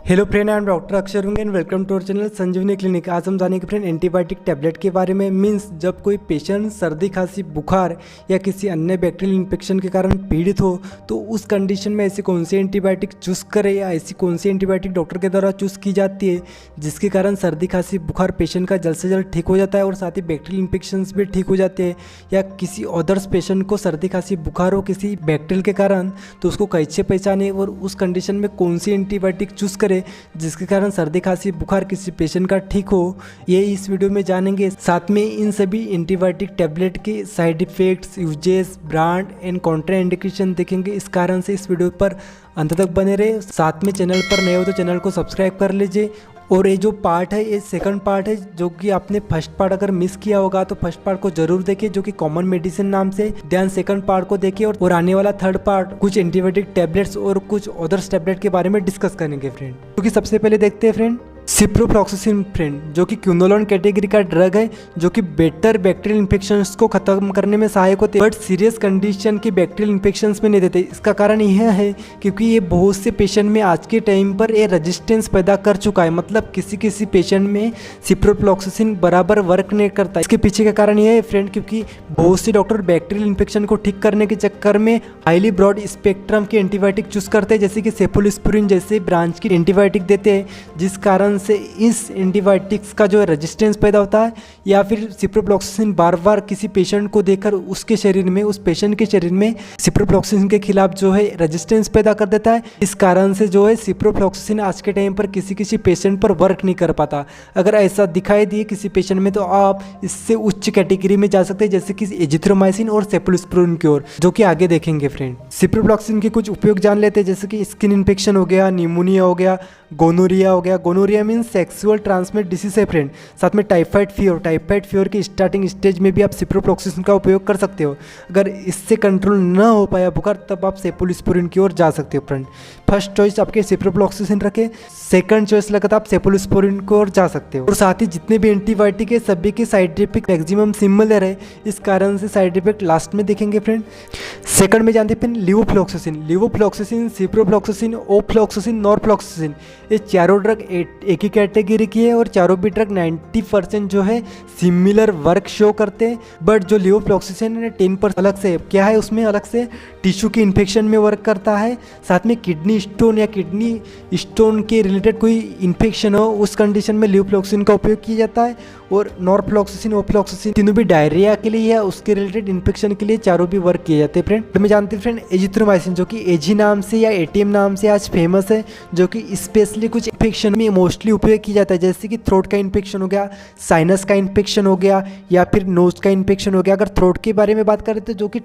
Hello friend, I am doctor Akshar and welcome to our channel Sanjeevani clinic. आज हम जानेंगे friend antibiotic tablet के बारे में। मींस जब कोई पेशेंट सर्दी खांसी बुखार या किसी अन्य बैक्टीरियल इन्फेक्शन के कारण पीड़ित हो तो उस कंडीशन में ऐसी कौन सी एंटीबायोटिक चूज़ करे या ऐसी कौन सी एंटीबायोटिक डॉक्टर के द्वारा चूज़ की जाती है जिसके कारण सर्दी खांसी बुखार पेशेंट का जल्द से जल्द ठीक हो जाता है और साथ ही बैक्टीरियल इन्फेक्शन भी ठीक हो जाते हैं। या किसी अदर्स पेशेंट को सर्दी खांसी बुखार हो किसी बैक्टीरियल के कारण तो उसको कैसे पहचाने और उस कंडीशन में कौन सी एंटीबायोटिक चूज़ करे जिसके कारण सर्दी खांसी बुखार किसी पेशेंट का ठीक हो, ये इस वीडियो में जानेंगे। साथ में इन सभी एंटीबायोटिक टैबलेट के side effects, uses, brand and Contra indication देखेंगे। इस कारण से इस वीडियो पर अंत तक बने रहे। साथ में चैनल पर नए हो तो चैनल को सब्सक्राइब कर लीजिए। और ये जो पार्ट है ये सेकंड पार्ट है, जो कि आपने फर्स्ट पार्ट अगर मिस किया होगा तो फर्स्ट पार्ट को जरूर देखिए जो कि कॉमन मेडिसिन नाम से, ध्यान सेकंड पार्ट को देखिए। और आने वाला थर्ड पार्ट कुछ एंटीबायोटिक टैबलेट्स और कुछ अदर्स टैबलेट के बारे में डिस्कस करेंगे फ्रेंड। क्योंकि सबसे पहले देखते हैं फ्रेंड सिप्रोफ्लॉक्सासिन फ्रेंड, जो कि क्विनोलोन कैटेगरी का ड्रग है जो कि बेटर बैक्टीरियल इन्फेक्शंस को खत्म करने में सहायक होते हैं बट सीरियस कंडीशन की बैक्टीरियल इन्फेक्शंस में नहीं देते। इसका कारण यह है क्योंकि ये बहुत से पेशेंट में आज के टाइम पर ये रेजिस्टेंस पैदा कर चुका है। मतलब किसी पेशेंट में सिप्रोफ्लॉक्सासिन बराबर वर्क नहीं करता। इसके पीछे का कारण यह है फ्रेंड क्योंकि बहुत से डॉक्टर बैक्टीरियल इन्फेक्शन को ठीक करने के चक्कर में हाईली ब्रॉड स्पेक्ट्रम की एंटीबायोटिक चूज करते हैं, जैसे कि सेफोलिस्पुरिन जैसे ब्रांच की एंटीबायोटिक देते हैं, जिस कारण से इस एंटीबायोटिक्स का जो है रेजिस्टेंस पैदा होता है। या फिर सिप्रोफ्लॉक्सासिन बार बार किसी पेशेंट को देकर उसके शरीर में, उस पेशेंट के शरीर में सिप्रोफ्लॉक्सासिन के खिलाफ जो है रेजिस्टेंस पैदा कर देता है। इस कारण से जो है सिप्रोफ्लॉक्सासिन आज के टाइम पर किसी पेशेंट पर वर्क नहीं कर पाता। अगर ऐसा दिखाई दिए किसी पेशेंट में तो आप इससे उच्च कैटेगरी में जा सकते हैं, जैसे कि एजिथ्रोमाइसिन और सेफोलिस्पुरिन की ओर, जो कि आगे देखेंगे फ्रेंड। सिप्रोफ्लॉक्सासिन के कुछ उपयोग जान लेते हैं, जैसे कि स्किन इन्फेक्शन हो गया, निमोनिया हो गया, गोनोरिया हो गया। Gonorrhoea means sexual transmit disease है फ्रेंड। साथ में टाइफाइड फीवर की स्टार्टिंग स्टेज में भी आप सिप्रोफ्लॉक्सासिन का उपयोग कर सकते हो। अगर इससे कंट्रोल न हो पाया बुखार तब आप सेफोलिस्पुरिन की ओर जा सकते हो फ्रेंड। फर्स्ट चॉइस आपके सिप्रोफ्लॉक्सासिन रखे, सेकंड चॉइस लगा आप सेफोलिस्पुरिन की ओर जा सकते हो। और साथ ही जितने भी एंटीबायोटिक है सभी के साइड इफेक्ट मैक्सिमम सिमिलर है, इस कारण से साइड इफेक्ट लास्ट में देखेंगे फ्रेंड। सेकंड में जानते हैं लिवोफ्लॉक्सासिन, सिप्रोफ्लॉक्सासिन, ओफ्लॉक्सासिन, नॉरफ्लॉक्सासिन, ये चारों ड्रग एक ही कैटेगरी की है और चारों भी ड्रग 90% जो है सिमिलर वर्क शो करते हैं। बट जो लिवोफ्लॉक्सासिन है 10% अलग से क्या है, उसमें अलग से टिश्यू की इन्फेक्शन में वर्क करता है। साथ में किडनी स्टोन या किडनी स्टोन के रिलेटेड कोई इन्फेक्शन हो उस कंडीशन में लिवोफ्लॉक्सासिन का उपयोग किया जाता है। और नॉरफ्लॉक्सासिन, ओफ्लॉक्सासिन तीनों भी डायरिया के लिए या उसके रिलेटेड इन्फेक्शन के लिए चारों भी वर्क किए जाते हैं फ्रेंड। तो मैं जानते हैं फ्रेंड एजिथ्रोमाइसिन, जो कि एजी नाम से या एटीएम नाम से आज फेमस है, जो कि स्पेशली कुछ इन्फेक्शन में मोस्टली उपयोग किया जाता है, जैसे कि थ्रोट का इन्फेक्शन हो गया, साइनस का इन्फेक्शन हो गया या फिर नोज का इन्फेक्शन हो गया। अगर थ्रोट के बारे में बात करें तो जो कि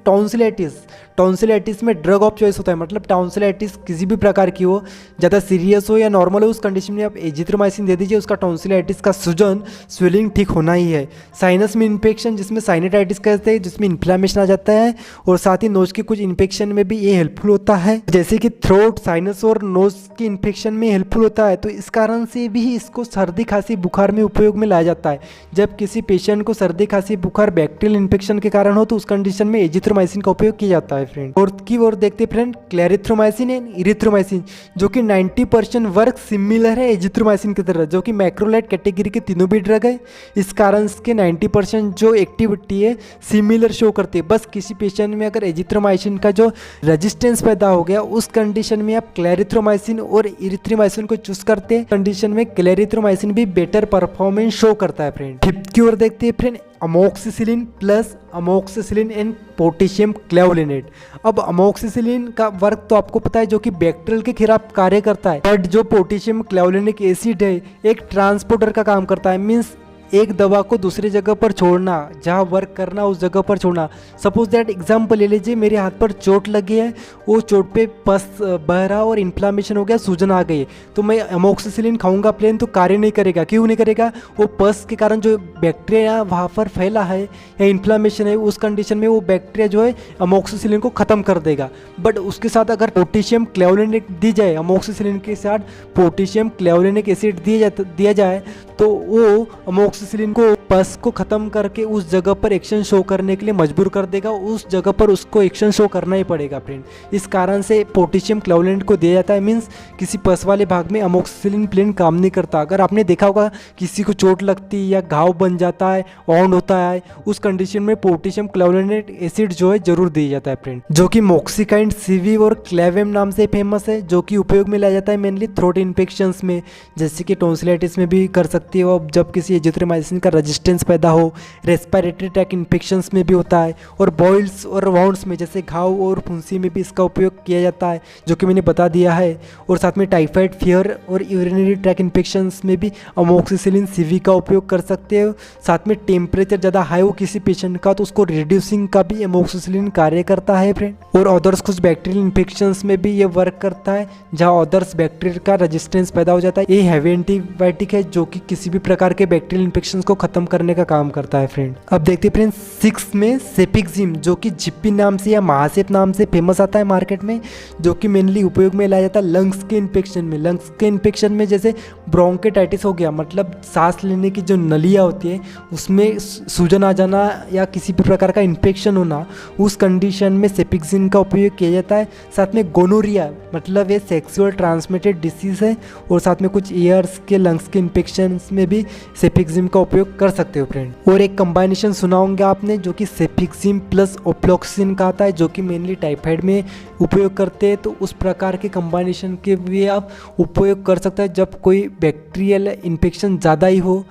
टॉन्सिलाइटिस में ड्रग ऑफ चॉइस होता है। मतलब टॉन्सिलाइटिस किसी भी प्रकार की हो, ज़्यादा सीरियस हो या नॉर्मल हो, उस कंडीशन में आप एजिथ्रोमाइसिन दे दीजिए, उसका टॉन्सिलाइटिस का सूजन स्वेलिंग ठीक होना ही है। साइनस में इन्फेक्शन जिसमें साइनेटाइटिस कहते हैं, जिसमें इन्फ्लामेशन आ जाता है, और साथ ही नोज के कुछ इन्फेक्शन में भी ये हेल्पफुल होता है, जैसे कि थ्रोट, साइनस और नोज के इन्फेक्शन में हेल्पफुल होता है। तो इस कारण से भी इसको सर्दी खांसी बुखार में उपयोग में लाया जाता है। जब किसी पेशेंट को सर्दी खांसी बुखार बैक्टीरियल इन्फेक्शन के कारण हो तो उस कंडीशन में एजिथ्रोमाइसिन का उपयोग किया जाता है फ्रेंड। और की ओर देखते फ्रेंड क्लेरिथ्रोमाइसिन एंड इरिथ्रोमाइसिन, जो कि 90% वर्क सिमिलर है एजिथ्रोमाइसिन की तरह, जो कि मैक्रोलाइड कैटेगरी के तीनों भी ड्रग है। इस कारण के 90% जो एक्टिविटी है सिमिलर शो करती है। बस किसी पेशेंट में अगर एजिथ्रोमाइसिन का जो रेजिस्टेंस पैदा हो गया उस कंडीशन में आप क्लेरिथ्रोमाइसिन और इरिथ्रोमाइसिन को चूज करते हैं। कंडीशन में क्लेरिथ्रोमाइसिन भी बेटर परफॉर्मेंस शो करता है फ्रेंड। फिफ्थ की ओर देखते हैं friend amoxicillin plus amoxicillin and potassium clavulanate. अब अमोक्सिसिलिन का वर्क तो आपको पता है, जो कि बैक्टीरियल के खिलाफ कार्य करता है। बट जो पोटेशियम क्लेवोलिनिक एसिड है एक ट्रांसपोर्टर का काम करता है। मीन्स एक दवा को दूसरी जगह पर छोड़ना, जहाँ वर्क करना उस जगह पर छोड़ना। सपोज दैट एग्जाम्पल ले लीजिए, मेरे हाथ पर चोट लगी है, वो चोट पे पस बह रहा और इन्फ्लामेशन हो गया, सूजन आ गई, तो मैं अमोक्सिसिलिन खाऊंगा प्लेन तो कार्य नहीं करेगा। क्यों नहीं करेगा? वो पस के कारण जो बैक्टीरिया वहाँ पर फैला है या इन्फ्लामेशन है, उस कंडीशन में वो बैक्टीरिया जो है अमोक्सिसिलिन को ख़त्म कर देगा। बट उसके साथ अगर पोटेशियम क्लेवोलिनेट दी जाए, अमोक्सिसिलिन के साथ पोटेशियम क्लेवोलिनिक एसिड दिया जाए तो वो अमोक्सिसिलिन अमोक्सिसिलिन को पस को खत्म करके उस जगह पर एक्शन शो करने के लिए मजबूर कर देगा, उस जगह पर उसको एक्शन शो करना ही पड़ेगा फ्रेंड। इस कारण से पोटेशियम क्लोराइड को दिया जाता है, मीन्स किसी पस वाले भाग में अमोक्सिसिलिन प्लेन काम नहीं करता। अगर आपने देखा होगा किसी को चोट लगती है या घाव बन जाता है, ऑन होता है, उस कंडीशन में पोटेशियम क्लोराइड एसिड जो है जरूर दिया जाता है फ्रेंड, जो कि मोक्सिकाइन सीवी और क्लेवेम नाम से फेमस है, जो कि उपयोग में लाया जाता है मेनली थ्रोट इन्फेक्शंस में, जैसे कि टॉन्सिलाइटिस में भी कर सकती है, और जब किसी एजिथ्रोमाइसिन का रेजिस्टेंस पैदा हो, रेस्पिरेटरी ट्रैक इन्फेक्शंस में भी होता है, और बॉइल्स और वाउंड्स में जैसे घाव और फुंसी में भी इसका उपयोग किया जाता है, जो कि मैंने बता दिया है। और साथ में टाइफाइड फीवर और यूरिनरी ट्रैक इन्फेक्शंस में भी अमोक्सिसिलिन सीवी का उपयोग कर सकते हो। साथ में टेम्परेचर ज़्यादा हाई हो किसी पेशेंट का तो उसको रिड्यूसिंग का भी अमोक्सिसिलिन कार्य करता है फ्रेंड। और अदर्स कुछ बैक्टीरियल इन्फेक्शंस में भी ये वर्क करता है, जहाँ अदर्स बैक्टीरिया का रेजिस्टेंस पैदा हो जाता है। ये हैवी एंटीबायोटिक है जो कि किसी भी प्रकार के बैक्टीरियल इन्फेक्शंस को खत्म करने का काम करता है फ्रेंड। अब देखते हैं फ्रेंड 6 में सेपिक्जिम, जो कि जिप्पी नाम से या महासेप नाम से फेमस आता है मार्केट में, जो कि मेनली उपयोग में लाया जाता है लंग्स के इन्फेक्शन में। लंग्स के इन्फेक्शन में जैसे ब्रोंकेटाइटिस हो गया, मतलब सांस लेने की जो नलियाँ होती है उसमें सूजन आ जाना या किसी भी प्रकार का इन्फेक्शन होना, उस कंडीशन में सेपिक्जिम का उपयोग किया जाता है। साथ में गोनोरिया, मतलब ये सेक्सुअल ट्रांसमिटेड डिसीज है, और साथ में कुछ ईयर्स के लंग्स के इन्फेक्शन में भी सेपिक्जिम का उपयोग कर सकते हो फ्रेंड। और एक कंबाइनेशन सुना होंगे आपने जो कि सेपिक्जिम प्लस ओफ्लॉक्सिन का आता है, जो कि मेनली टाइफाइड में उपयोग करते हैं, तो उस प्रकार के कंबाइनेशन के भी आप उपयोग कर सकते हैं। जब कोई बैक्टीरियल इन्फेक्शन ज़्यादा ही हो,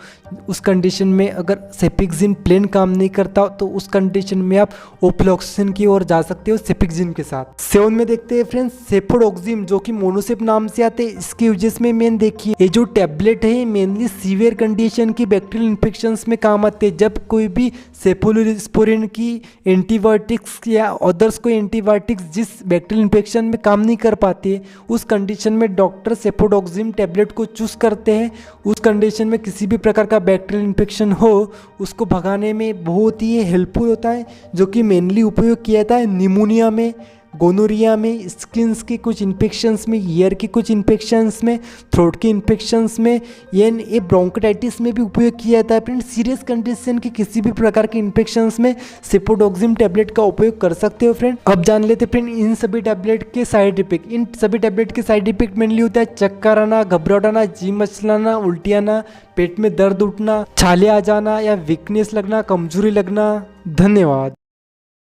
उस कंडीशन में अगर सेपिक्जिम प्लेन काम नहीं करता तो उस कंडीशन में आप ओफ्लॉक्सिन की ओर जा सकते हो सेपिक्जिम के साथ। 7 में देखते हैं फ्रेंड्स सेफोडोक्सिम, जो कि मोनोसेप नाम से आते हैं। इसके यूजेस में मेन देखिए, ये जो टैबलेट है मेनली सीवियर कंडीशन की बैक्टीरियल इन्फेक्शंस में काम आते हैं। जब कोई भी सेफोलोस्पोरिन की एंटीबायोटिक्स या अदर्स कोई एंटीबायोटिक्स जिस बैक्टीरियल इन्फेक्शन में काम नहीं कर पाती है, उस कंडीशन में डॉक्टर सेफोडोक्सिम टैबलेट को चूज करते हैं। उस कंडीशन में किसी भी प्रकार का बैक्टीरियल इन्फेक्शन हो उसको भगाने में बहुत ही हेल्पफुल होता है, जो कि मेनली उपयोग किया जाता है निमोनिया में, गोनोरिया में, स्किन्स के कुछ इन्फेक्शंस में, ईयर के कुछ इन्फेक्शंस में, थ्रोट के इन्फेक्शंस में, ये ब्रोंकोटाइटिस में भी उपयोग किया जाता है फ्रेंड। सीरियस कंडीशन के किसी भी प्रकार के इन्फेक्शंस में सेफोडोक्सिम टैबलेट का उपयोग कर सकते हो फ्रेंड। अब जान लेते फ्रेंड इन सभी टैबलेट के साइड इफेक्ट। इन सभी टैबलेट के साइड इफेक्ट मेनली होता है चक्कर आना, घबराहट आना, जी मचलाना, उल्टी आना, पेट में दर्द उठना, छाले आ जाना या वीकनेस लगना, कमजोरी लगना। धन्यवाद।